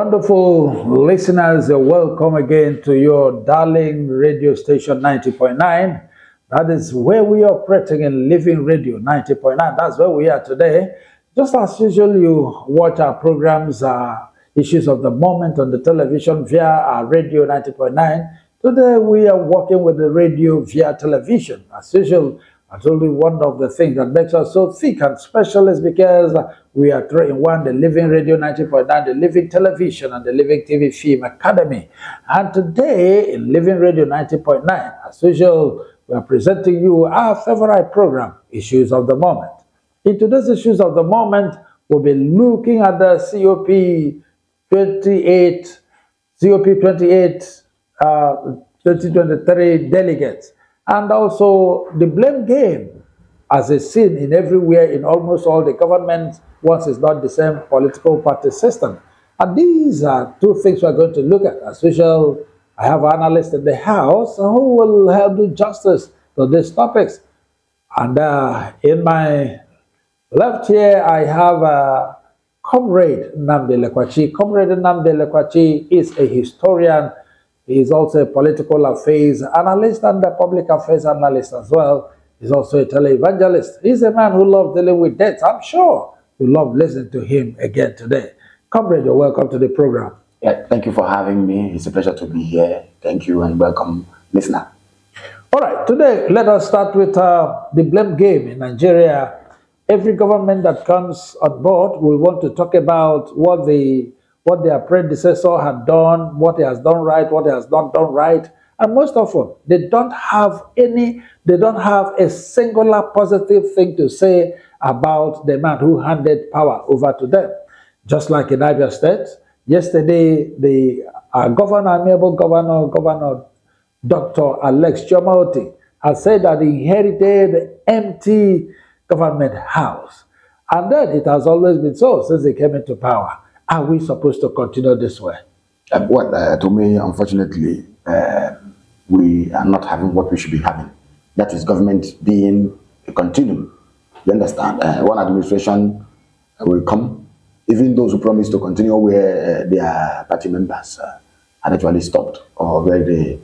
Wonderful listeners, welcome again to your darling radio station 90.9. That is where we are operating in Living Radio 90.9. That's where we are today. Just as usual, you watch our programs, issues of the moment on the television via our radio 90.9. Today we are working with the radio via television. As usual, I told you one of the things that makes us so thick and special is because we are three in one, the Living Radio 90.9, the Living Television, and the Living TV Film Academy. And today in Living Radio 90.9, as usual, we are presenting you our favorite program, Issues of the Moment. In today's Issues of the Moment, we'll be looking at the COP28 2023 delegates, and also the blame game as a seen in everywhere in almost all the governments once it's not the same political party system. And these are two things we're going to look at. As usual, I have analysts in the house who will help do justice to these topics. And in my left here, I have Comrade Nnamdi Lekwachi. Comrade Nnamdi Lekwachi is a historian. He is also a political affairs analyst and a public affairs analyst as well. He's also a televangelist. He's a man who loves dealing with death. I'm sure you love listening to him again today. Comrade, you're welcome to the program. Yeah, thank you for having me. It's a pleasure to be here. Thank you and welcome, listener. All right, today let us start with the blame game in Nigeria. Every government that comes on board will want to talk about what their predecessor had done, what he has done right, what he has not done right. And most often, they don't have a singular positive thing to say about the man who handed power over to them. Just like in Abia State, yesterday, the amiable governor, Dr. Alex Chioma-Otti, has said that he inherited empty government house. And then it has always been so since he came into power. Are we supposed to continue this way? To me, unfortunately, we are not having what we should be having. That is government being a continuum. You understand? One administration will come, even those who promise to continue where their party members had actually stopped, or where they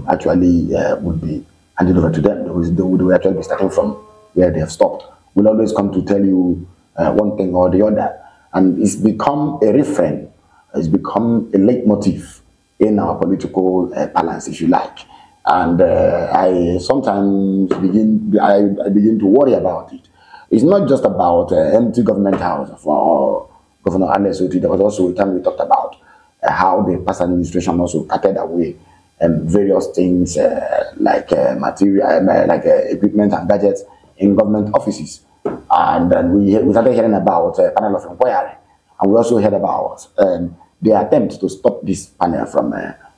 actually would be handed over to them. They will actually be starting from where they have stopped. We'll always come to tell you one thing or the other. And it's become a refrain, it's become a leitmotif in our political balance, if you like. And I sometimes begin to worry about it. It's not just about empty government house for Governor Alex Otti. There was also a time we talked about how the past administration also carted away various things like material, like equipment and gadgets in government offices. And then we started hearing about a panel of inquiry. And we also heard about the attempt to stop this panel from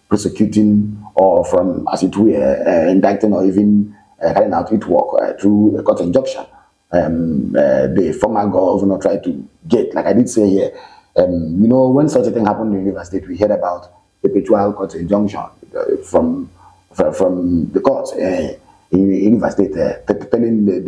prosecuting or from, as it were, indicting or even carrying out its work through a court injunction. The former governor tried to get, like I did say here, you know, when such a thing happened in River State, we heard about the perpetual court injunction from the court. In River State, telling the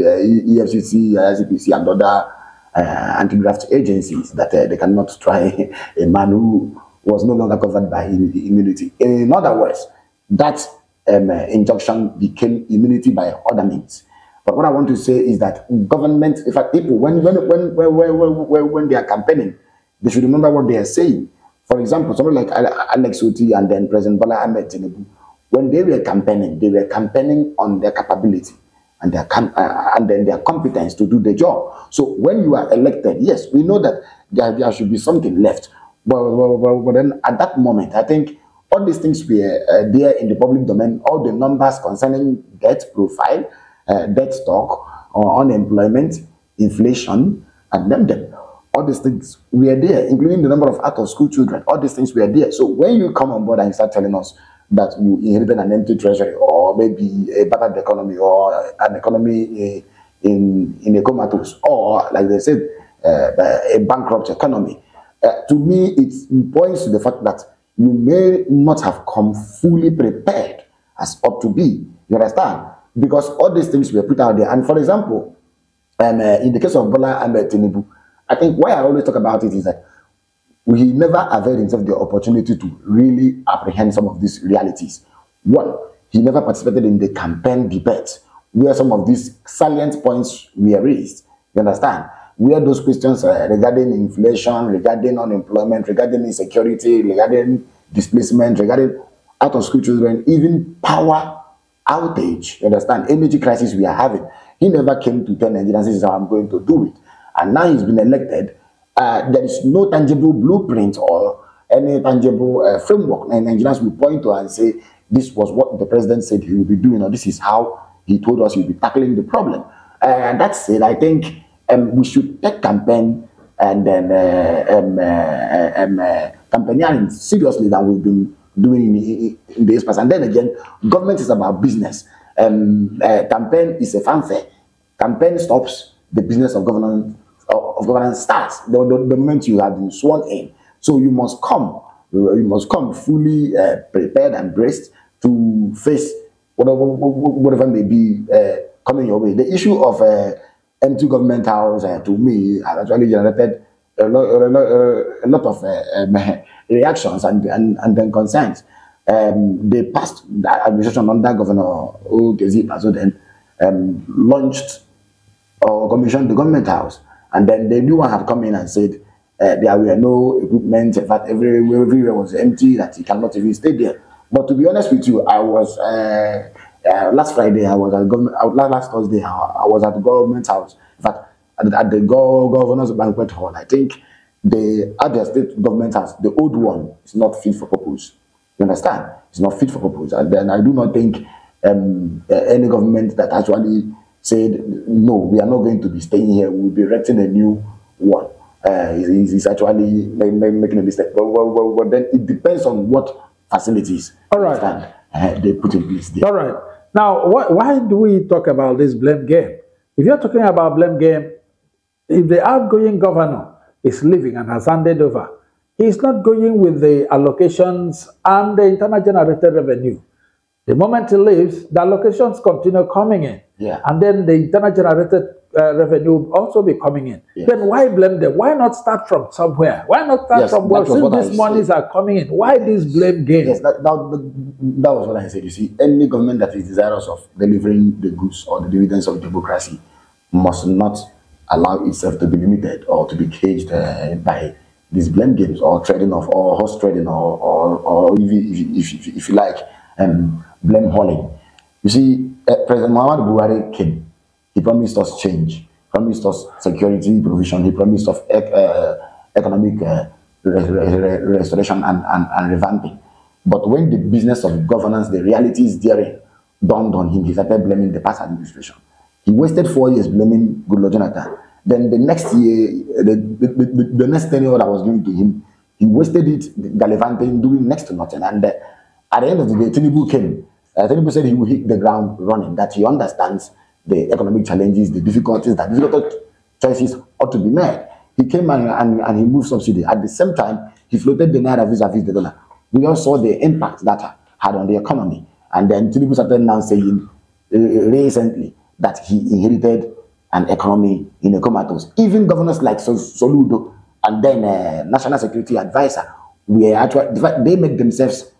EFCC, ICPC, and other anti-graft agencies that they cannot try a man who was no longer covered by immunity. In other words, that injunction became immunity by other means. But what I want to say is that government, in fact, people, when they are campaigning, they should remember what they are saying. For example, someone like Alex Otti and then President Bola Ahmed Tinubu, when they were campaigning on their capability and then their competence to do the job. So when you are elected, yes, we know that there should be something left. But then at that moment, I think all these things were there in the public domain, all the numbers concerning debt profile, debt stock, unemployment, inflation, and them. All these things were there, including the number of out-of-school children. All these things were there. So when you come on board and you start telling us that you inherited an empty treasury, or maybe a battered economy, or an economy in a comatose, or like they said, a bankrupt economy, to me it points to the fact that you may not have come fully prepared as ought to be. You understand? Because all these things were put out there. And for example, in the case of Bola Ahmed Tinubu, I think why I always talk about it is that he never availed himself the opportunity to really apprehend some of these realities. One, he never participated in the campaign debate where some of these salient points were raised. You understand? Where those questions regarding inflation, regarding unemployment, regarding insecurity, regarding displacement, regarding out of school children, even power outage, you understand, energy crisis we are having. He never came to tell Nigerians, this is how I'm going to do it. And now he's been elected. There is no tangible blueprint or any tangible framework. And Nigerians will point to and say, this was what the president said he would be doing, or this is how he told us he would be tackling the problem. And that's it. I think we should take campaign and then campaigning seriously than we've been doing in this past. And then again, government is about business. Campaign is a fanfare. Campaign stops, the business of governance starts the moment you have been sworn in. So you must come fully prepared and braced to face whatever may be coming your way. The issue of empty government house, to me, has actually generated a lot of reactions and then concerns. The past administration under Governor Okezi Paso then launched or commissioned the government house, and then the new one had come in and said there were no equipment. In fact, everywhere was empty, that he cannot even stay there. But to be honest with you, I was last Friday, I was at government. Last Thursday, I was at the government house. In fact, at the governor's banquet hall. I think the other state government house, the old one, is not fit for purpose. You understand? It's not fit for purpose. And then I do not think any government that actually said, no, we are not going to be staying here, we'll be erecting a new one. Is actually making a mistake. But then it depends on what facilities they put in place there. All right. Now, why do we talk about this blame game? If you're talking about blame game, if the outgoing governor is leaving and has handed over, he's not going with the allocations and the internal generated revenue. The moment he leaves, the allocations continue coming in. Yeah. And then the internal generated revenue will also be coming in. Yes. Then why blame them? Why not start from somewhere? Why not start from where? Since these monies are coming in, why this blame game? Yes, that was what I said. You see, any government that is desirous of delivering the goods or the dividends of democracy must not allow itself to be limited or to be caged by these blame games or trading of or horse trading or if you like blame hauling. You see, President Muhammadu Buhari came. He promised us change, promised us security provision, he promised us economic restoration and revamping. But when the business of governance, the realities therein dawned on him, he started blaming the past administration. He wasted 4 years blaming Goodluck Jonathan. Then the next year, the next tenure that was given to him, he wasted it gallivanting, doing next to nothing. And at the end of the day, Tinubu came. Tinubu said he will hit the ground running, that he understands the economic challenges, the difficulties, that difficult choices ought to be made. He came and he moved subsidy. At the same time, he floated the naira vis-a-vis the dollar. We all saw the impact that had on the economy. And then Tinubu started now saying recently that he inherited an economy in a comatose. Even governors like Soludo and then National Security Advisor were actually, they make themselves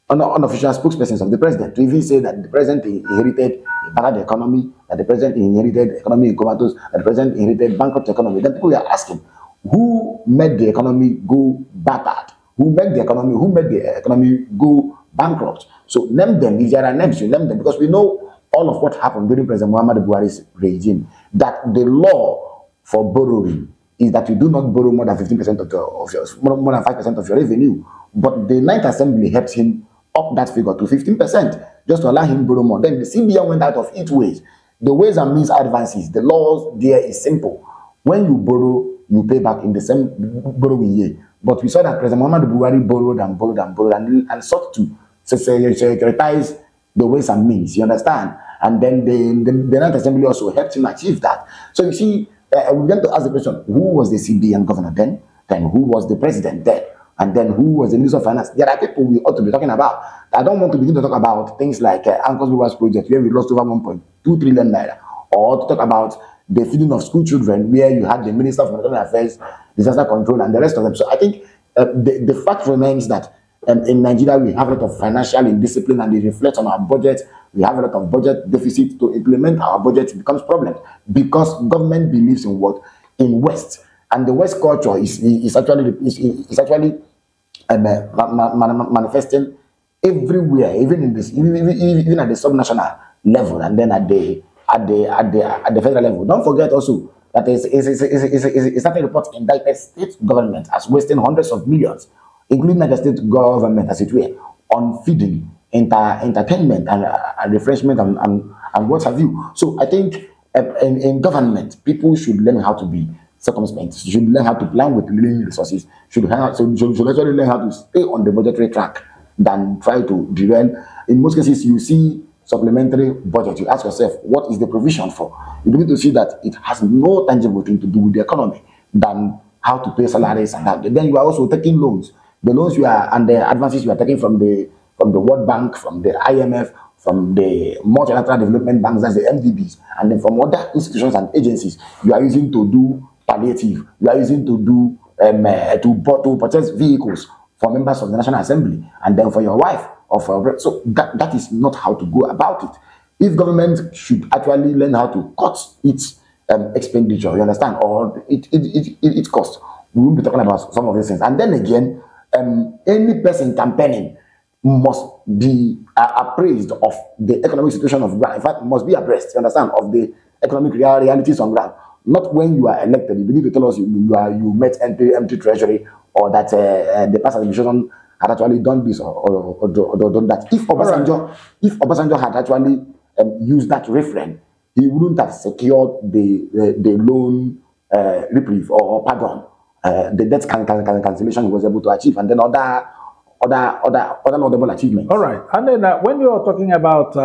unofficial spokespersons of the president to even say that the president inherited a bad economy, that the president inherited economy in comatose, that the president inherited bankrupt economy. Then people are asking, who made the economy go battered? Who made the economy go bankrupt? So name them. If there are names, you name them, because we know all of what happened during President Muhammadu Buhari's regime. That the law for borrowing is that you do not borrow more than 15% of your more than 5% of your revenue. But the Ninth Assembly helped him up that figure to 15%, just to allow him to borrow more. Then the CBN went out of its ways. The ways and means advances. The laws there is simple. When you borrow, you pay back in the same borrowing year. But we saw that President Muhammadu Buhari borrowed and sought to securitize the ways and means. You understand? And then the Ninth Assembly also helped him achieve that. So you see, we're going to ask the question: who was the CBN governor then? Then who was the president then? And then who was the Minister of Finance? There are people we ought to be talking about. I don't want to begin to talk about things like Anchors Rivers project, where we lost over 1.2 trillion naira, or to talk about the feeding of school children, where you had the Minister of Humanitarian Affairs, Disaster Control, and the rest of them. So I think the fact remains that in Nigeria we have a lot of financial indiscipline, and it reflects on our budget. We have a lot of budget deficit. To implement our budget becomes problem because government believes in what? In West, and the West culture is actually manifesting everywhere, even in this, even at the subnational level, and then at the federal level. Don't forget also that a certain report indicted state government as wasting hundreds of millions, including the state government, as it were, on feeding, entertainment, and refreshment, and what have you. So I think in government, people should learn how to be circumspect, should learn how to plan with limited resources, should actually learn how to stay on the budgetary track than try to derail. In most cases, you see supplementary budget, you ask yourself, what is the provision for? You begin to see that it has no tangible thing to do with the economy than how to pay salaries and that. Then you are also taking loans. The loans you are and the advances you are taking from the World Bank, from the IMF, from the multilateral development banks, that's the MDBs, and then from other institutions and agencies, you are using to do palliative. You are using to do to purchase vehicles for members of the National Assembly, and then for your wife or for so that is not how to go about it. If government should actually learn how to cut its expenditure, you understand, or its cost, we will be talking about some of these things. And then again, any person campaigning must be appraised of the economic situation of ground. In fact, must be abreast, you understand, of the economic realities on ground. Not when you are elected. You begin to tell us you met empty treasury, or that the past administration had actually done this or done that. If Obasanjo had actually used that refrain, he wouldn't have secured the loan reprieve or pardon, the debt cancellation he was able to achieve, and then other notable achievements. All right. And then when you are talking about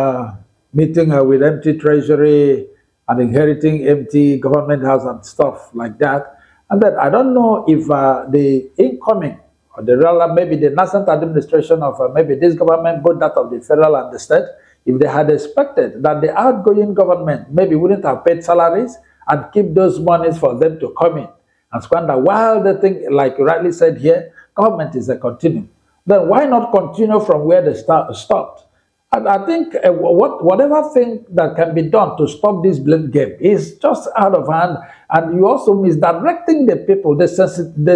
meeting with empty treasury and inheriting empty government house and stuff like that, and then I don't know if the incoming or the real, maybe the nascent administration of maybe this government, both that of the federal and the state, if they had expected that the outgoing government maybe wouldn't have paid salaries and keep those monies for them to come in and squander, while the thing, like you rightly said here, government is a continuum. Then why not continue from where they stopped? And I think whatever thing that can be done to stop this blame game is just out of hand, and you also misdirecting the people, the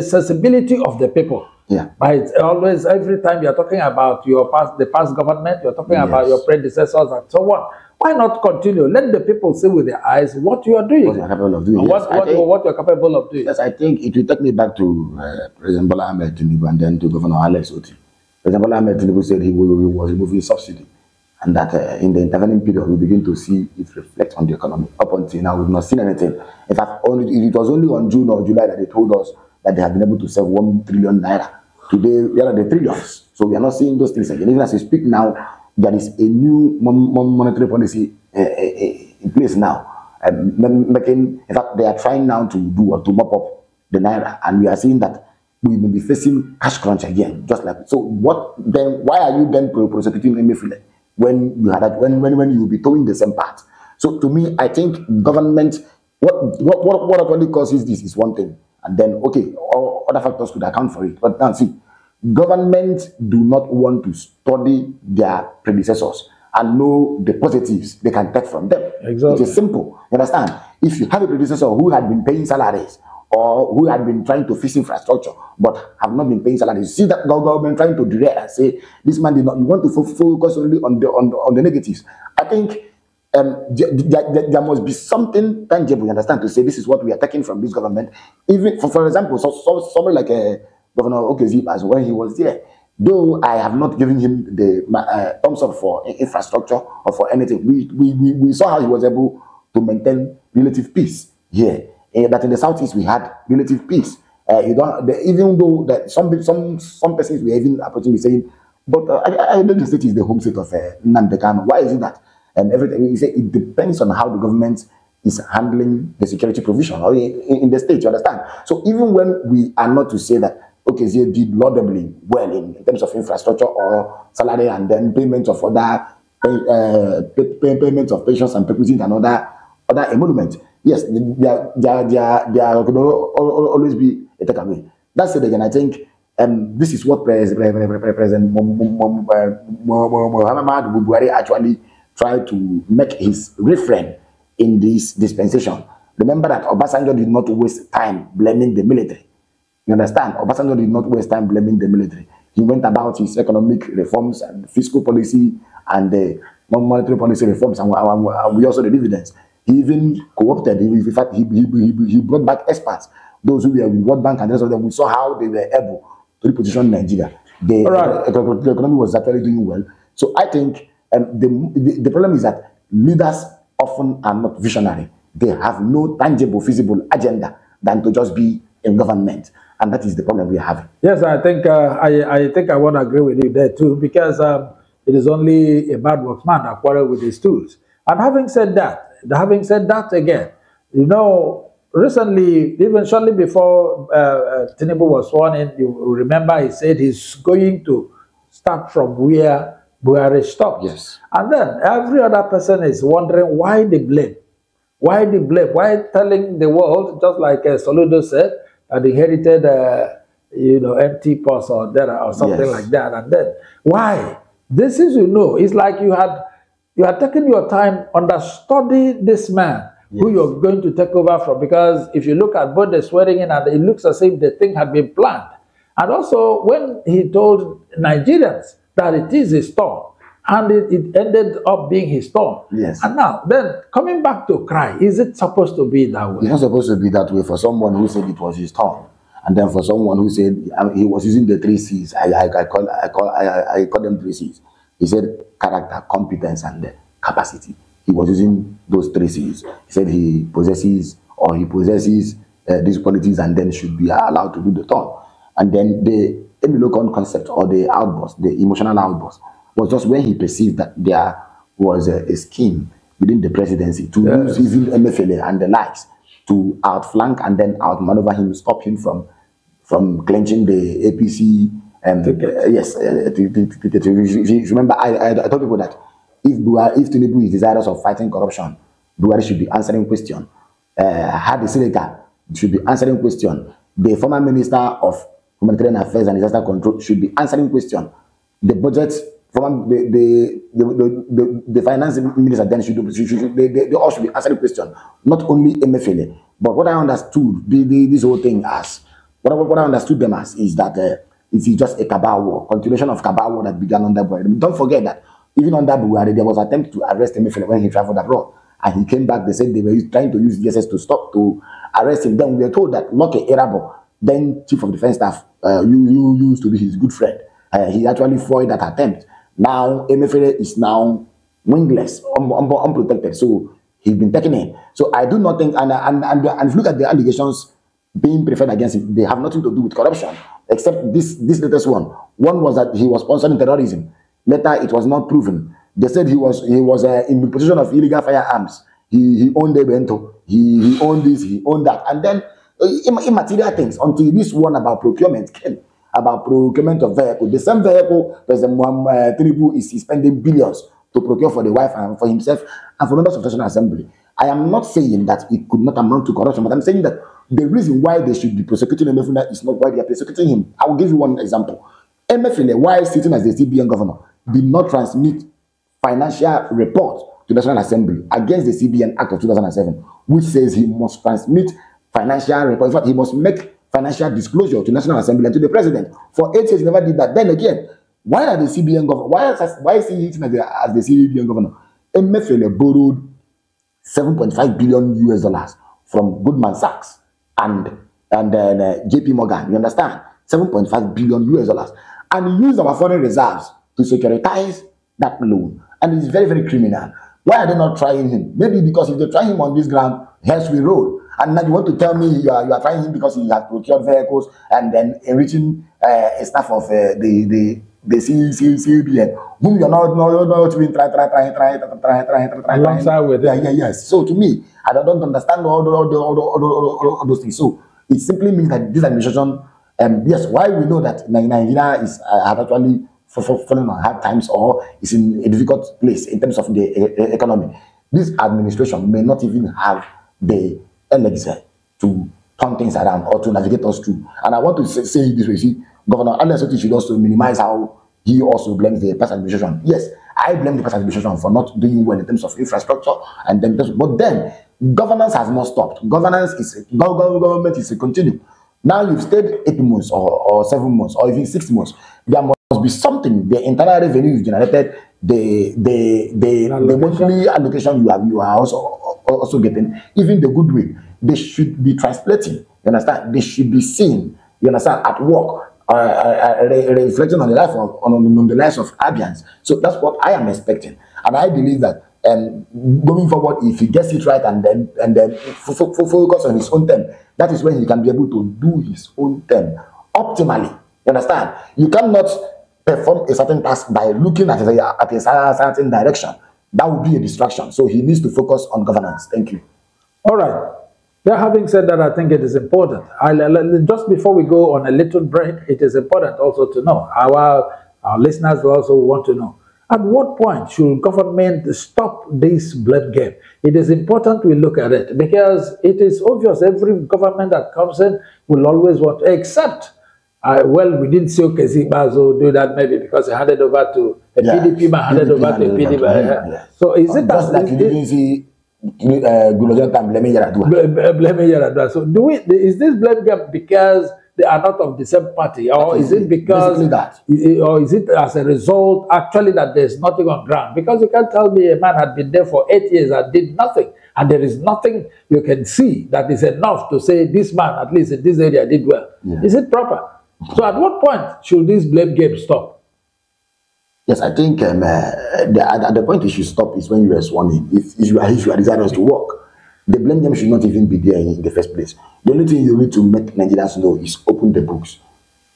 sensibility of the people. Yeah. By always, every time you're talking about the past government, you're talking about your predecessors and so on. Why not continue? Let the people see with their eyes what you are doing. What you're capable of doing. What you're capable of doing. Yes, I think it will take me back to President Bola Ahmed Tinubu and then to Governor Alex Otti. President Bola Ahmed Tinubu said he was removing subsidy, and that in the intervening period we begin to see it reflect on the economy. Up until now, we've not seen anything. In fact, it was only on June or July that they told us that they had been able to save 1 trillion naira. Today, we are at the trillions, so we are not seeing those things again. Even as we speak now, there is a new monetary policy in place now. In fact, they are trying now to mop up the naira, and we are seeing that we will be facing cash crunch again, just like so. What then? Why are you then prosecuting Emefiele when you had that, when you will be towing the same path? So to me, I think government, what actually causes this is one thing, and then okay, other factors could account for it. But now see, government do not want to study their predecessors and know the positives they can take from them. Exactly. It is simple. You understand? If you have a predecessor who had been paying salaries, or who had been trying to fix infrastructure but have not been paying salaries, see that government trying to derail and say this man did not. You want to focus only on the negatives. I think there must be something tangible, you understand, to say this is what we are taking from this government. Even for example, somebody like Governor Okezie, when he was there, though I have not given him the thumbs up for infrastructure or for anything, we saw how he was able to maintain relative peace here. That in the southeast we had relative peace. Even though that some persons were even approaching me saying, but I know the state is the home state of Nnamdi Kanu. Why is it that? And everything you say it depends on how the government is handling the security provision or in the state. You understand? So even when we are not to say that Okezie did laudably well in terms of infrastructure or salary and then payment of other payment of pensions and perquisites and other emoluments. Yes, there could always be a takeaway. That's it again. I think this is what President Muhammad Buhari actually tried to make his refrain in this dispensation. Remember that Obasanjo did not waste time blaming the military. You understand? Obasanjo did not waste time blaming the military. He went about his economic reforms and fiscal policy and the non-monetary policy reforms, and we also the dividends. He even co-opted. In fact, he brought back experts, those who were with World Bank and the rest of them. We saw how they were able to reposition Nigeria. The economy was actually doing well. So I think the problem is that leaders often are not visionary. They have no tangible, feasible agenda than to just be in government. And that is the problem we are having. Yes, I think I want to agree with you there too, because it is only a bad workman that quarrels with his tools. And having said that again, you know, recently, even shortly before Tinubu was sworn in, you remember he said he's going to start from where Buhari stopped. Yes. And then every other person is wondering why the blame. Why the blame? Why telling the world, just like Soludo said, that inherited, you know, empty purse or something like that. And then why? This is, you know, it's like you had taken your time understudy this man who you're going to take over from. Because if you look at both the swearing in, and it looks as if the thing had been planned. And also when he told Nigerians that it is a storm, and it ended up being his storm. Yes. And now, then, coming back to cry, is it supposed to be that way? It's not supposed to be that way for someone who said it was his storm. And then for someone who said he was using the 3 C's, I call them 3 C's. He said character, competence, and capacity. He was using those 3 C's. He said he possesses these qualities and then should be allowed to do the turn. And then the Emilokon concept, or the outburst, the emotional outburst, was just when he perceived that there was a scheme within the presidency to use even MFLA and the likes to outflank and then outmaneuver him, stop him from clenching the APC. Yes, remember, I told people that if Tinubu is desirous of fighting corruption, Buhari should be answering question. Hadi Sirika should be answering question. The former Minister of Humanitarian Affairs and Disaster Control should be answering question. The budget from the finance minister then they all should be answering question. Not only MFLA, but what I understood this whole thing as what I understood them as is that it is just a cabal war, continuation of cabal war that began under Buhari. Don't forget that even under Buhari there was an attempt to arrest MFLA when he traveled abroad, and he came back. They said they were trying to use DSS to arrest him. Then we were told that Loke Erabo, then Chief of Defense Staff, you used to be his good friend. He actually foiled that attempt. Now MFLA is now wingless, unprotected. So he's been taken in. So I do not think, and if you look at the allegations being preferred against him, they have nothing to do with corruption, except this latest one. One was that he was sponsoring terrorism. Later, it was not proven. They said he was in possession of illegal firearms. He owned the bento. He owned this. He owned that. And then immaterial things until this one about procurement came. About procurement of vehicle. The same vehicle President Tinubu is spending billions to procure for the wife and for himself and for members of the National Assembly. I am not saying that it could not amount to corruption, but I'm saying that the reason why they should be prosecuting MFLA is not why they are prosecuting him. I will give you one example. MFLA, while sitting as the CBN governor, did not transmit financial reports to the National Assembly against the CBN Act of 2007, which says he must transmit financial reports. In fact, he must make financial disclosure to the National Assembly and to the president. For 8 years, he never did that. Then again, why are the CBN governor? Why is he sitting as the CBN governor? MFLA borrowed $7.5 billion from Goldman Sachs and JP Morgan. You understand? $7.5 billion. And he used our foreign reserves to securitize that loan. And it's very, very criminal. Why are they not trying him? Maybe because if they try him on this ground, hence we roll. And now you want to tell me you are trying him because he has procured vehicles and then enriching a staff of the CBN, whom you're not even trying alongside with it. Yes. So to me, I don't understand all those things. So it simply means that this administration, yes, why we know that Nigeria is actually falling on hard times or is in a difficult place in terms of the economy. This administration may not even have the elixir to turn things around or to navigate us through. And I want to say it this way. See, Governor Alex Otti should also minimize how he also blames the past administration. Yes, I blame the past administration for not doing well in terms of infrastructure, and then, but then governance has not stopped. Government is a continuum. Now you've stayed 8 months or 7 months or even 6 months. There must be something. The internal revenue you've generated, the monthly allocation you are also getting, even the goodwill, they should be translating. You understand? They should be seen. You understand? At work, reflecting on the life of on the lives of Abians. So that's what I am expecting, and I believe that going forward, if he gets it right and then focus on his own term, that is when he can be able to do his own term optimally. You understand? You cannot perform a certain task by looking at a certain direction. That would be a distraction. So he needs to focus on governance. Thank you. All right. Now, having said that, I think it is important. Just before we go on a little break, it is important also to know, our listeners will also want to know, at what point should government stop this blame game? It is important we look at it, because it is obvious every government that comes in will always want to, except, well, we didn't see Okezi Bazo do that, maybe because he handed over to a PDP man, handed over to a PDP. Yeah. So is it just like you didn't see blaming Yaradua? So is this blame game because they are not of the same party, or is it because or is it as a result actually that there's nothing on ground? Because you can't tell me a man had been there for 8 years and did nothing, and there is nothing you can see that is enough to say this man, at least in this area, did well. Yeah. Is it proper? So at what point should this blame game stop? Yes, I think at the point it should stop is when you are sworn in. If you are desirous to work, the blame game should not even be there in the first place. The only thing you need to make Nigerians know is open the books.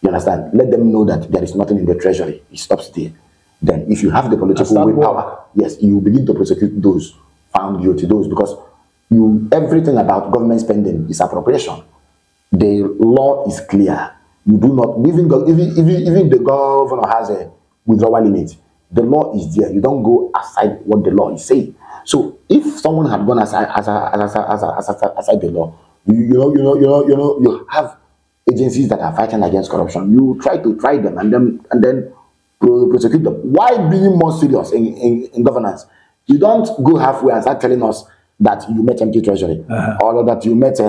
You understand? Let them know that there is nothing in the treasury. It stops there. Then if you have the political willpower, yes, you begin to prosecute those found guilty, because everything about government spending is appropriation. The law is clear. You do not, even the governor has a withdrawal limit. The law is there. You don't go aside what the law is saying. So if someone had gone aside the law, you have agencies that are fighting against corruption. You try them and then prosecute them. Why being more serious in governance? You don't go halfway and start telling us that you met empty treasury, or that you met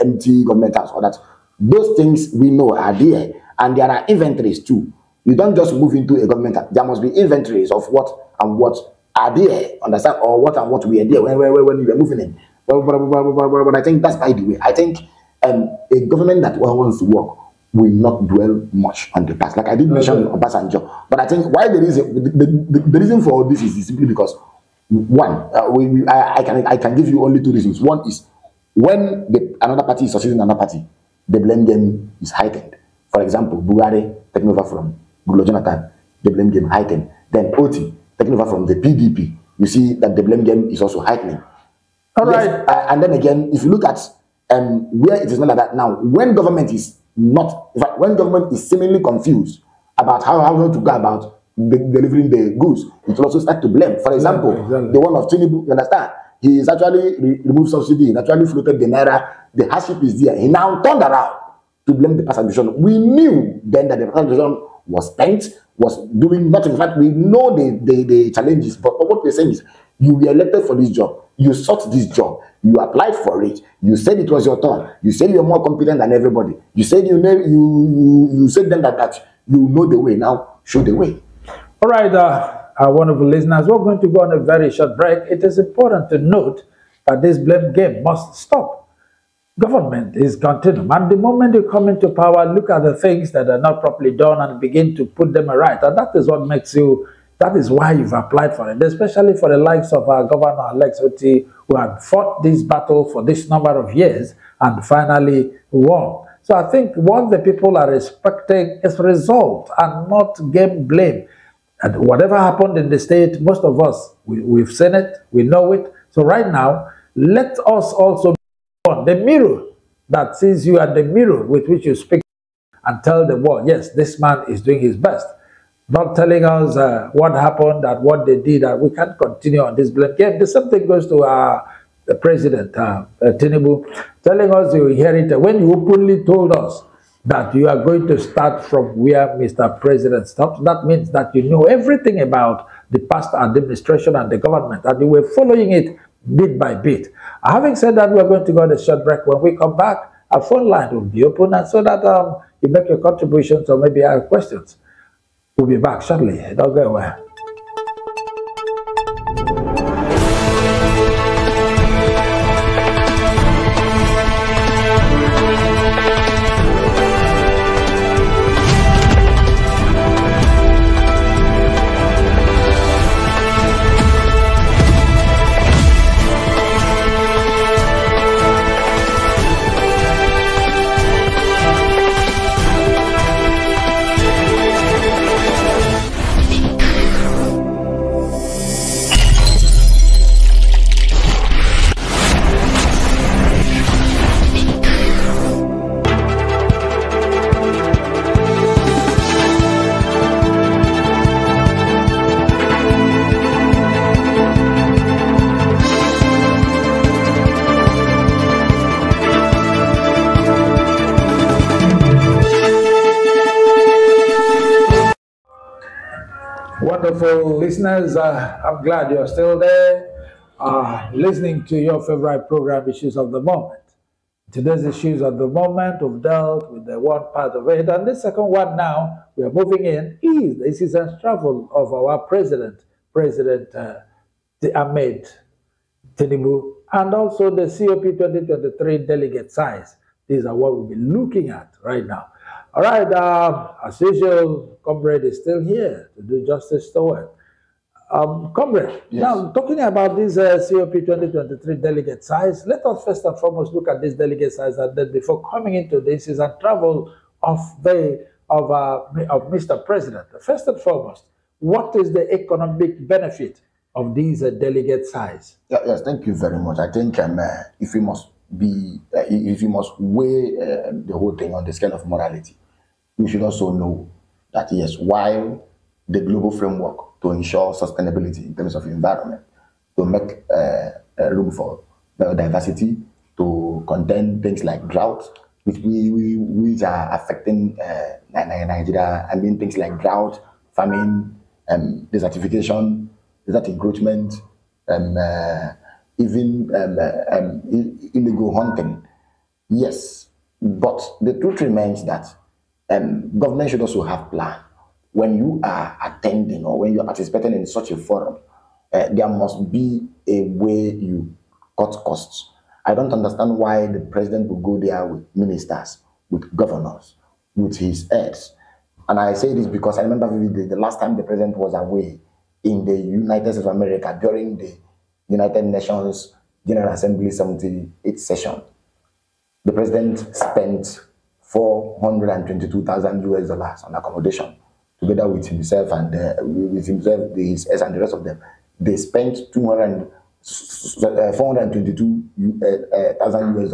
empty government house, or that those things we know are there, and there are inventories too. You don't just move into a government. There must be inventories of what and what are there, understand, or what and what we are there when we were moving in. But I think that's by the way. I think a government that wants to work will not dwell much on the past. Like I did mention Obasanjo, but I think why the reason for this is simply because one, I can give you only 2 reasons. One is when another party is succeeding another party, the blame game is heightened. For example, Buhari taking over from Goodluck Jonathan, the blame game heightened. Then Otti taking over from the PDP, you see that the blame game is also heightening. All right. And then again, if you look at where it is not like that now, when government is not, in fact, when government is seemingly confused about how to go about delivering the goods, it will also start to blame. For example, the one of Tinubu, you understand? He is actually removed subsidy, he actually floated the naira, the hardship is there. He now turned around to blame the past administration. We knew then that the past administration was spent, was doing nothing. In fact, we know the challenges, but what we're saying is, you were elected for this job, you sought this job, you applied for it, you said it was your turn, you said you're more competent than everybody, you said you said then that you know the way, now show the way. All right, our wonderful listeners, we're going to go on a very short break. It is important to note that this blame game must stop. Government is continuing, and the moment you come into power, look at the things that are not properly done and begin to put them right, and that is what makes you, that is why you've applied for it, especially for the likes of our Governor Alex Otti, who had fought this battle for this number of years and finally won. So I think what the people are expecting is result and not game blame. And whatever happened in the state, most of us, we've seen it, we know it. So right now, let us also be on the mirror that sees you at the mirror with which you speak and tell the world, yes, this man is doing his best. Not telling us what happened and what they did, and we can't continue on this blame game. The same thing goes to the president, Tinubu, telling us you inherited, when you openly told us that you are going to start from where Mr. President stopped. That means that you know everything about the past administration and the government, and you were following it bit by bit. Having said that, we're going to go on a short break. When we come back, our phone line will be open, and so that you make your contributions or maybe ask questions. We'll be back shortly. Don't go away. Wonderful listeners, I'm glad you're still there, listening to your favorite program, Issues of the Moment. Today's Issues of the Moment, we've dealt with the one part of it, and the second one now, we are moving in, is the season's travel of our President Ahmed Tinubu, and also the COP 2023 delegate size. These are what we'll be looking at right now. All right, as usual, Comrade is still here to do justice to it. Comrade, yes. Now talking about this COP 2023 delegate size, let us first and foremost look at this delegate size, and then before coming into this is a travel of Mr. President. First and foremost, what is the economic benefit of these delegate size? Yeah, yes, thank you very much. I think if we must weigh the whole thing on the scale of morality, we should also know that yes, while the global framework to ensure sustainability in terms of environment, to make room for biodiversity, to contain things like drought, which are affecting Nigeria. I mean things like drought, famine, desertification, desert encroachment, even illegal hunting. Yes, but the truth remains that government should also have plan. When you are attending or when you're participating in such a forum, there must be a way you cut costs. I don't understand why the president will go there with ministers, with governors, with his aides. And I say this because I remember vividly the last time the president was away in the United States of America during the United Nations General Assembly 78th session. The president spent $422,000 US on accommodation, together with himself and his aides and the rest of them. They spent $422,000 US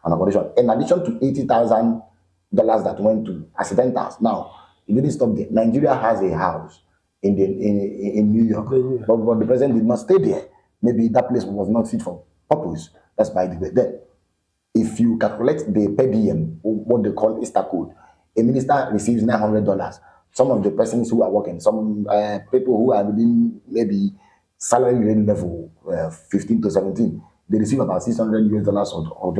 on accommodation, in addition to $80,000 that went to accidentals. Now, it didn't stop there. Nigeria has a house in New York, but the president did not stay there. Maybe that place was not fit for purpose. That's by the way. Then, if you calculate the per diem, what they call Easter code, a minister receives $900. Some of the persons who are working, some people who are within maybe salary grade level 15 to 17, they receive about $600 US or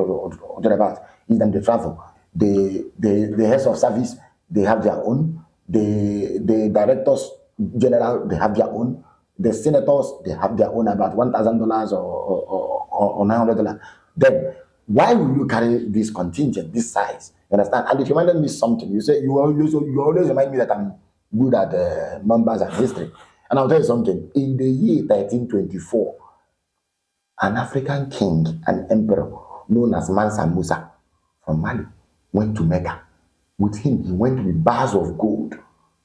thereabouts. Each time they travel, the heads of service, they have their own. The directors general, they have their own. The senators, they have their own, about $1,000 or $900. Then why will you carry this contingent, this size? You understand? And it reminded me something. You say you always remind me that I'm good at numbers and history. And I'll tell you something. In the year 1324, an African king, an emperor known as Mansa Musa from Mali, went to Mecca. With him, he went with bars of gold,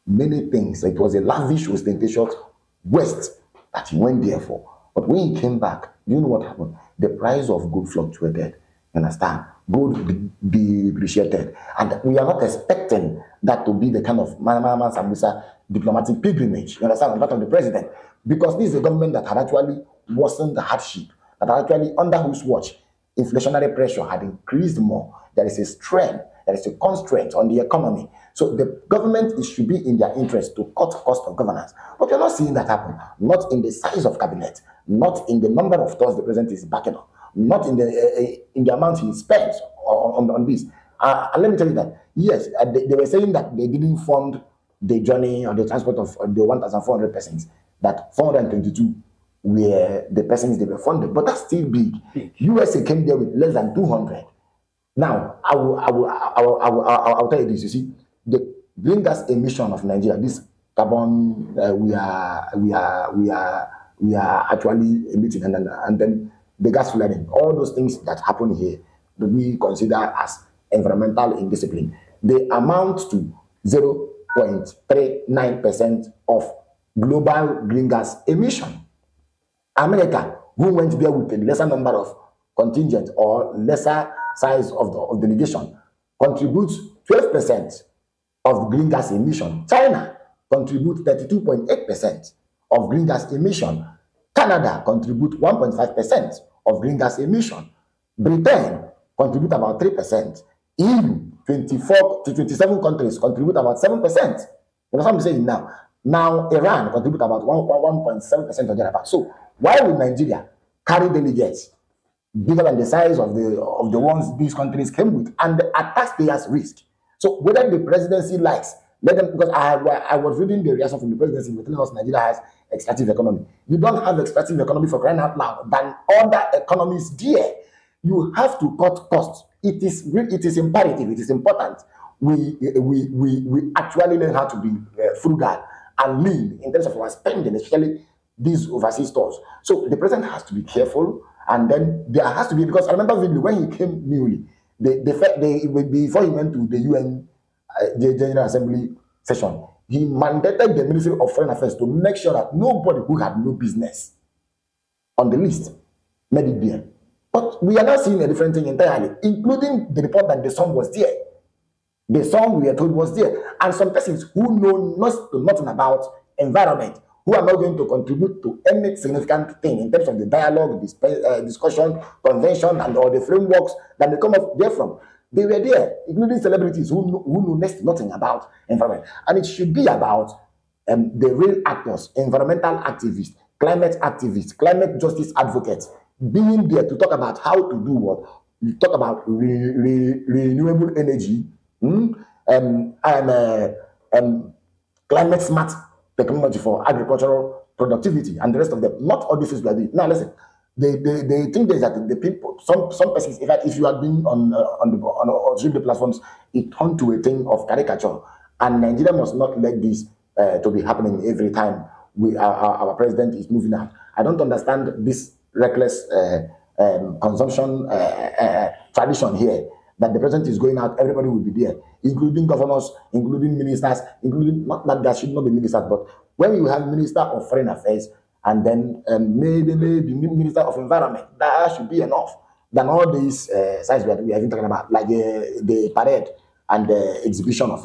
many things. It was a lavish, ostentatious West that he went there for. But when he came back, you know what happened? The price of gold fluctuated. You understand? Gold depreciated. And we are not expecting that to be the kind of Mansa Musa diplomatic pilgrimage, you understand, on part of the president. Because this is a government that had actually worsened the hardship, that had actually, under whose watch, inflationary pressure had increased more. There is a strain. There is a constraint on the economy. So the government should be in their interest to cut cost of governance. But you're not seeing that happen. Not in the size of cabinet, not in the number of thoughts the president is backing up, not in the amount he spends on this. And let me tell you that, yes, they were saying that they didn't fund the journey or the transport of the 1,400 persons, that 422 were the persons they were funded, but that's still big. USA came there with less than 200. Now, I will tell you this. You see, the greenhouse gas emission of Nigeria, this carbon we are actually emitting, and then the gas flooding, all those things that happen here, that we consider as environmental indiscipline, they amount to 0.39% of global greenhouse gas emission. America, who went there with a lesser number of contingent or lesser size of the delegation, contributes 12% of greenhouse gas emission. China contributes 32.8% of greenhouse gas emission. Canada contributes 1.5% of greenhouse gas emission. Britain contributes about 3%. EU, 24 to 27 countries contribute about 7%. That's what I'm saying now. Now, Iran contributes about 1.7% of their part. So, why would Nigeria carry delegates bigger than the size of the ones these countries came with, and the taxpayers' risk? So, whether the presidency likes, let them, because I was reading the reaction from the presidency telling us Nigeria has extractive economy. You don't have extractive economy, for crying out loud, than other economies there. You have to cut costs. It is imperative. It is important. We actually learn how to be frugal and lean in terms of our spending, especially these overseas stores. So the president has to be careful, and then there has to be, because I remember vividly when he came newly, before he went to the UN the General Assembly session, he mandated the Ministry of Foreign Affairs to make sure that nobody who had no business on the list made it there. But we are now seeing a different thing entirely, including the report that the song was there. The song we are told was there. And some persons who know nothing about environment, who are not going to contribute to any significant thing in terms of the dialogue, discussion, convention, and all the frameworks that they come up there from. They were there, including celebrities who know next nothing about environment. And it should be about the real actors, environmental activists, climate justice advocates, being there to talk about how to do what. You talk about renewable energy, climate smart technology for agricultural productivity, and the rest of them. Not all this is we are doing. Now listen, the thing is that the people, some persons, in fact, if you have been on the platforms, it turned to a thing of caricature, and Nigeria must not let this to be happening every time our president is moving out. I don't understand this reckless consumption tradition here, that the president is going out, everybody will be there, including governors, including ministers, including, not that there should not be ministers, but when you have Minister of Foreign Affairs and then maybe the Minister of Environment, that should be enough than all these sites we are even talking about, like the parade and the exhibition of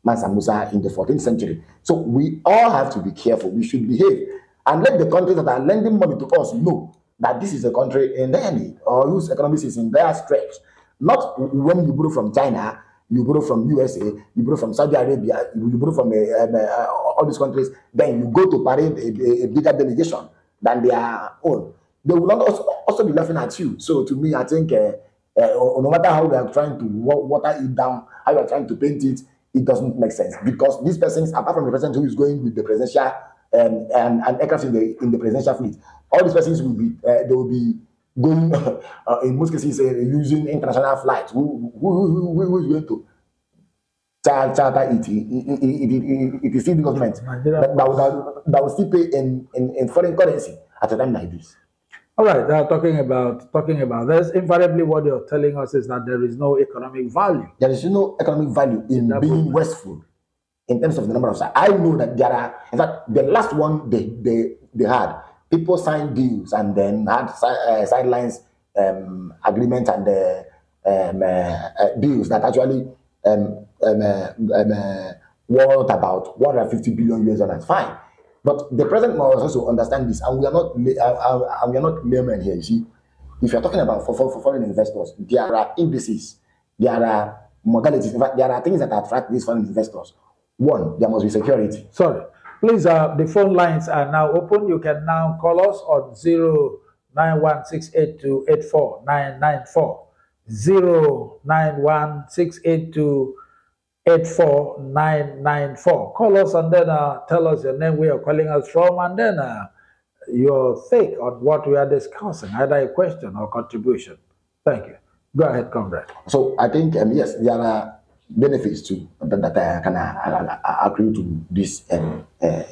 Mansa Musa in the 14th century. So we all have to be careful. We should behave and let the countries that are lending money to us know that this is a country in their need, or whose economy is in their stretch. Not when you borrow from China, you borrow from USA, you borrow from Saudi Arabia, you borrow from all these countries, then you go to parade a bigger delegation than their own. They will not also be laughing at you. So to me, I think no matter how we are trying to water it down, how we are trying to paint it, it doesn't make sense. Because these persons, apart from the president who is going with the presidential and aircraft in the presidential fleet, all these persons will be they will be going in most cases using international flights. Who is going to charter it? It is still the government that will still pay in foreign currency at a time like this. All right, talking about this, invariably what you're telling us is that there is no economic value. There is no economic value in being wasteful in terms of the number of sites. I know that there are, in fact, the last one they had, people signed deals and then had sidelines agreements and deals that actually worth about $150 billion. Fine, but the president must also understand this, and we are not laymen here. You see, if you're talking about for foreign investors, there are indices, there are modalities. In fact, there are things that attract these foreign investors. One, there must be security. Sorry. Please, the phone lines are now open. You can now call us on 09168284994. 09168284994. Call us and then tell us your name, where you're calling us from, and then your take on what we are discussing, either a question or contribution. Thank you. Go ahead, comrade. So I think, yes, there are benefits to that I can agree to this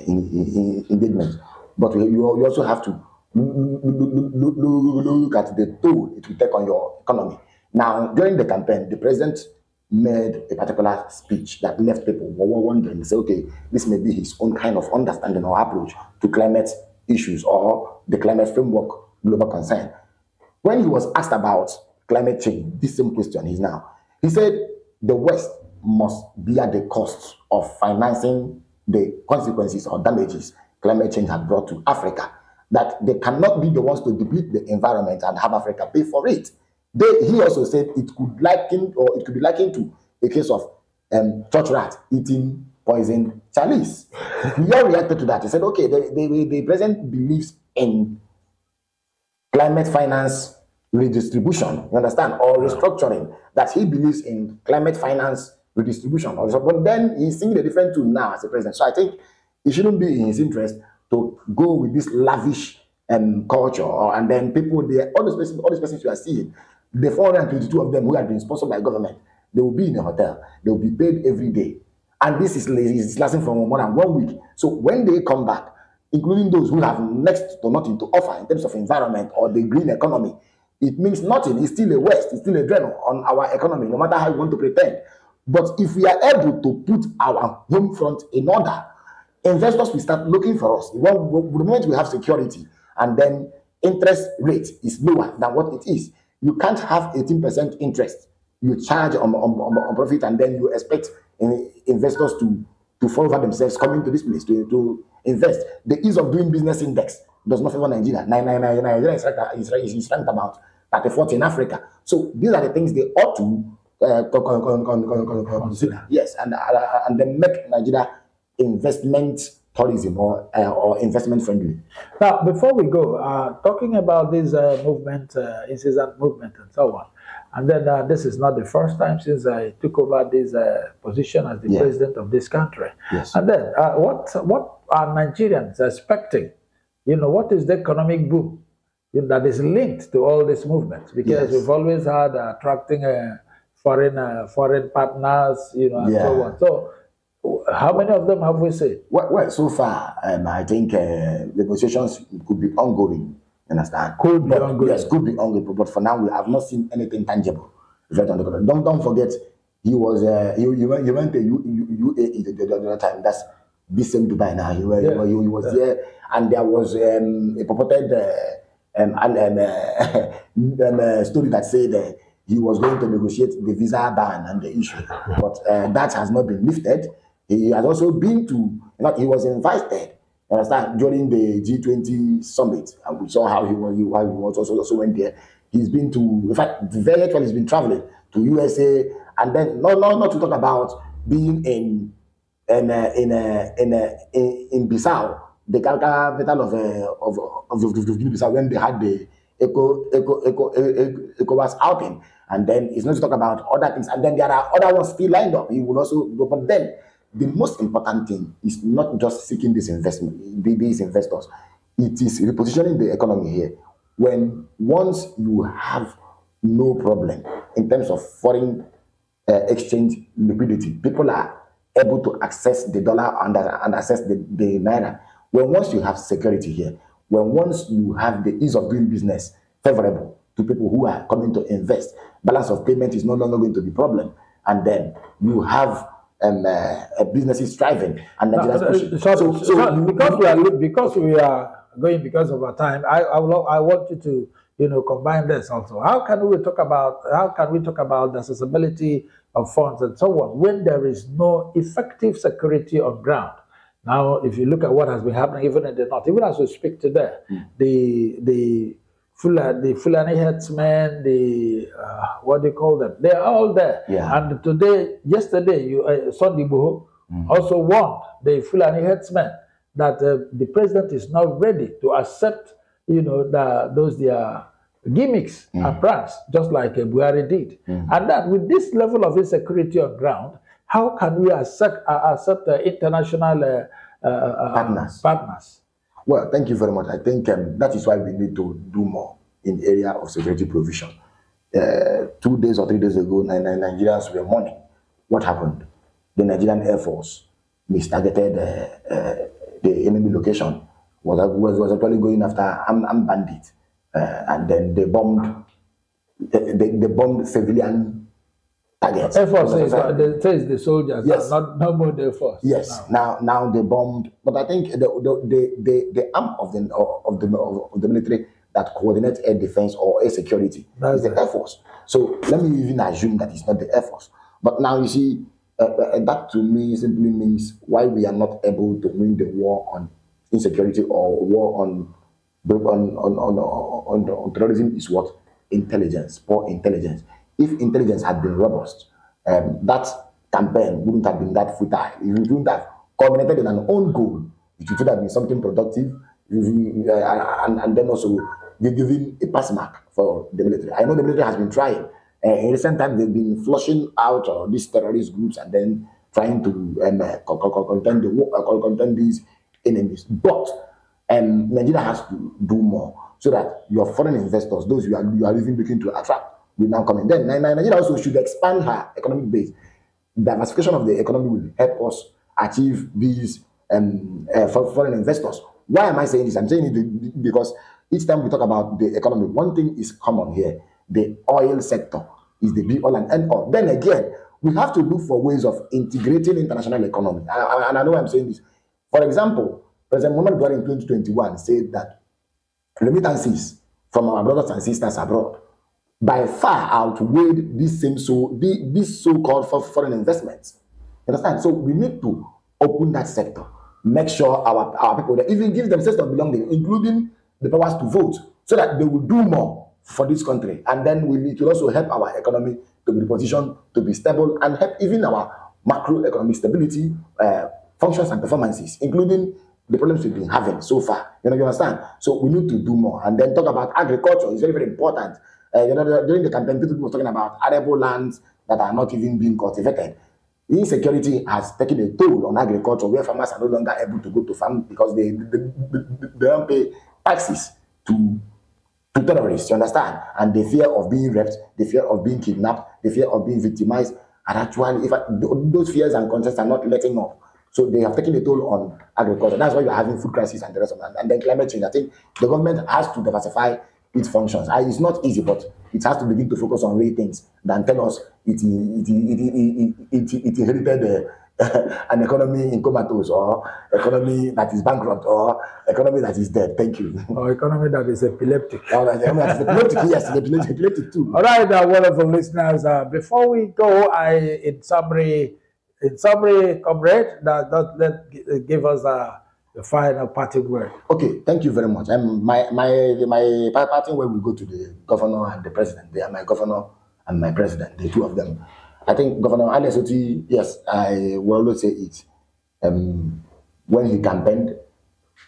engagement. But you also have to look at the toll it will take on your economy. Now, during the campaign, the president made a particular speech that left people wondering, say, okay, this may be his own kind of understanding or approach to climate issues or the climate framework global concern. When he was asked about climate change, this same question he said the West must bear the cost of financing the consequences or damages climate change has brought to Africa, that they cannot be the ones to deplete the environment and have Africa pay for it. He also said it could be likened to a case of church rat eating poison chalice. We all reacted to that. He said, okay, the president believes in climate finance redistribution, you understand, or restructuring, that he believes in climate finance redistribution. But then he's singing a different tune now as a president. So I think it shouldn't be in his interest to go with this lavish culture, and then people there, all these persons you are seeing, the 422 of them who have been sponsored by government, they will be in a hotel, they will be paid every day, and this is lasting for more than 1 week. So when they come back, including those who have next to nothing to offer in terms of environment or the green economy, it means nothing. It's still a waste, it's still a drain on our economy, no matter how we want to pretend. But if we are able to put our home front in order, investors will start looking for us. The moment we have security and then interest rate is lower than what it is, you can't have 18% interest. You charge on profit, and then you expect investors to fall over themselves coming to this place to invest. The ease of doing business index does not favor Nigeria. Nigeria is ranked about 34th in Africa. So these are the things they ought to consider. Yes, and then make Nigeria investment tourism or investment friendly. Now, before we go, talking about this movement, incessant movement and so on, and then this is not the first time since I took over this position as the president of this country. Yes. And then what are Nigerians expecting? What is the economic boom that is linked to all these movements? Because we've always had attracting foreign partners, and so on. So how many of them have we seen? Well, so far, I think negotiations could be ongoing. Understand? Could be ongoing. Yes, could be ongoing. But for now, we have not seen anything tangible. Don't forget, he was he went to UAE the other time. That's this same Dubai now. He was there, and there was a purported story that said he was going to negotiate the visa ban and the issue, but that has not been lifted. He has also been to, he was invited, understand, during the G20 summit, and we saw how he was also went there. He's been to, in fact, very actually he's been traveling to USA, and then not to talk about being in Bissau, the capital of Guinea-Bissau, when they had the ECOWAS outing, and then it's not to talk about other things, and then there are other ones still lined up. He will also go, but then the most important thing is not just seeking this investment, these investors. It is repositioning the economy here. Once you have no problem in terms of foreign exchange liquidity, people are able to access the dollar and access the naira. Once you have security here, once you have the ease of doing business favorable to people who are coming to invest, balance of payment is no longer going to be a problem, and then you have businesses thriving. And because we are going because of our time, I want you to combine this also. How can we talk about the accessibility of funds and so on when there is no effective security on ground? Now, if you look at what has been happening even in the north, even as we speak today, the Fulani herdsmen, the what do you call them? They are all there. Yeah. And yesterday, Sunday Igboho also warned the Fulani herdsmen that the president is not ready to accept, those their gimmicks and pranks, just like Buhari did. And that with this level of insecurity on ground, how can we accept international partners? Well, thank you very much. I think that is why we need to do more in the area of security provision. 2 days or 3 days ago, Nigerians were mourning. What happened? The Nigerian Air Force mistargeted the enemy location, was actually going after armed bandits, and then they bombed civilian targets. Air Force says the soldiers, yes, not more the Air Force. Yes, now they bombed, but I think the arm of the military that coordinates air defense or air security is the Air Force. So let me even assume that it's not the Air Force. But now you see, that to me simply means why we are not able to win the war on insecurity or war on terrorism is what? Intelligence, poor intelligence. If intelligence had been robust, that campaign wouldn't have been that futile. It wouldn't have culminated in an own goal. It should have been something productive, and then also you're giving a pass mark for the military. I know the military has been trying. In recent times, they've been flushing out these terrorist groups and then trying to contend these enemies. But Nigeria has to do more so that your foreign investors, those you are even looking to attract, will now come in. Then Nigeria also should expand her economic base. Diversification of the economy will help us achieve these foreign investors. Why am I saying this? I'm saying it because each time we talk about the economy, one thing is common here. The oil sector is the be all and end all. Then again, we have to look for ways of integrating international economy. And I know I'm saying this. For example, President Muhammadu Buhari in 2021 said that remittances from our brothers and sisters abroad by far outweighed these so-called foreign investments. You understand? So we need to open that sector, make sure our people even give them sense of belonging, including the powers to vote, so that they will do more for this country. And then it will also help our economy to be positioned to be stable and help even our macroeconomic stability functions and performances, including the problems we've been having so far. You understand? So we need to do more. And then talk about agriculture. It's very, very important. During the campaign, people were talking about arable lands that are not even being cultivated. Insecurity has taken a toll on agriculture, where farmers are no longer able to go to farm because they don't pay taxes to terrorists, you understand? And the fear of being raped, the fear of being kidnapped, the fear of being victimized, and actually, those fears and concerns are not letting off. So they have taken a toll on agriculture. That's why you're having food crisis and the rest of that. And then climate change. I think the government has to diversify its functions. It's not easy, but it has to begin to focus on real things than tell us it inherited an economy in comatose, or economy that is bankrupt, or economy that is dead. Thank you. Or economy that is epileptic. Epileptic, yes, epileptic too. All right, wonderful listeners. Before we go, in summary, comrade, give us the final parting word. Okay, thank you very much. My parting word will go to the governor and the president. They are my governor and my president, the two of them. I think Governor Alex Otti, yes, I will always say it. When he campaigned,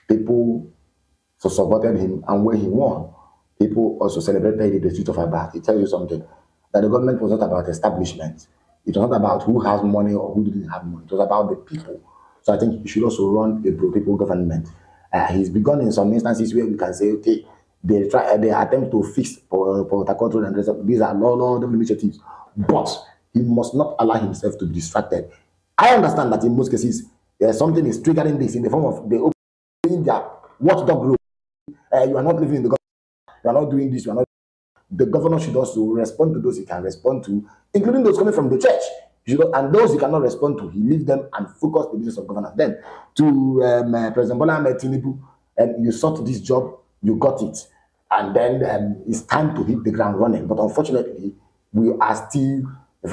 people supported him, and when he won, people also celebrated the street of Aba. It tells you something, that the government was not about establishment. It was not about who has money or who didn't have money. It was about the people. So I think he should also run a pro-people government. He's begun in some instances where we can say, okay, they attempt to fix Port Harcourt and the rest of these are law initiatives, but he must not allow himself to be distracted. I understand that in most cases, something is triggering this in the form of the opening their watchdog role. You are not living in the government. You are not doing this. You are not. The governor should also respond to those he can respond to, including those coming from the church. And those he cannot respond to, he leaves them and focus the business of governance. Then to President Bola Ahmed Tinubu, you sought this job, you got it, and then it's time to hit the ground running. But unfortunately, we are still. I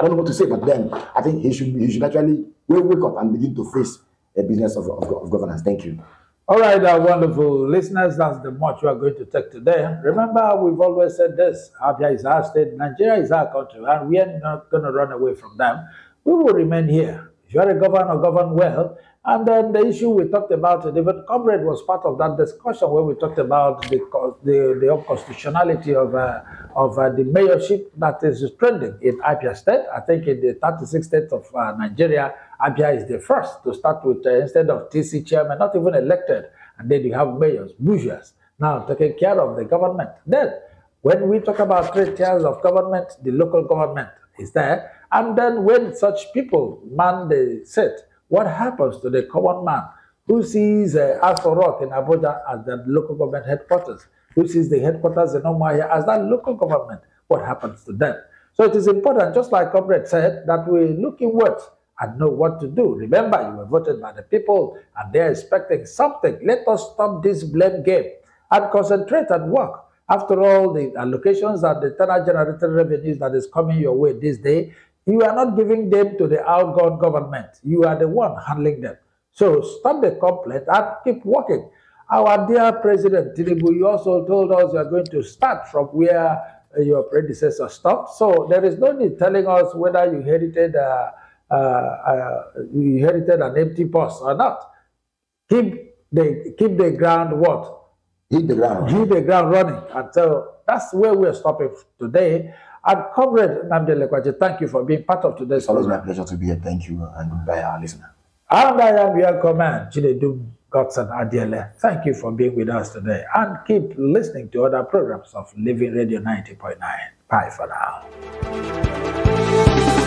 don't know what to say, but then I think he should actually wake up and begin to face a business of governance. Thank you. All right, our wonderful listeners, that's the much we are going to take today. Remember, we've always said this: Abia is our state, Nigeria is our country, and we are not going to run away from them. We will remain here. If you are a governor, govern well. And then the issue we talked about, David Comrade was part of that discussion where we talked about the unconstitutionality of the mayorship that is trending in Abia State. I think in the 36 states of Nigeria, Abia is the first to start with, instead of TC chairman, not even elected. And then you have mayors, bourgeois, now taking care of the government. Then, when we talk about 3 tiers of government, the local government is there. And then when such people man the seat, what happens to the common man who sees Aso Rock in Abuja as the local government headquarters, who sees the headquarters in Umuahia as that local government? What happens to them? So it is important, just like Comrade said, that we look inwards and know what to do. Remember, you were voted by the people and they're expecting something. Let us stop this blame game and concentrate and work. After all, the allocations and the internal generated revenues that is coming your way this day, you are not giving them to the outgone government. You are the one handling them. So stop the complaint and keep working. Our dear President Tinubu, you also told us you are going to start from where your predecessor stopped. So there is no need telling us whether you inherited an empty post or not. Keep the ground what? Hit the ground. Keep the ground running. And so that's where we're stopping today. And Comrade Nnamdi Elekwache, thank you for being part of today's It's always program. my pleasure to be here. Thank you, and goodbye, our listener. And I am your command, Chinedu Godson Adiele. Thank you for being with us today. And keep listening to other programs of Living Radio 90.9. Bye for now.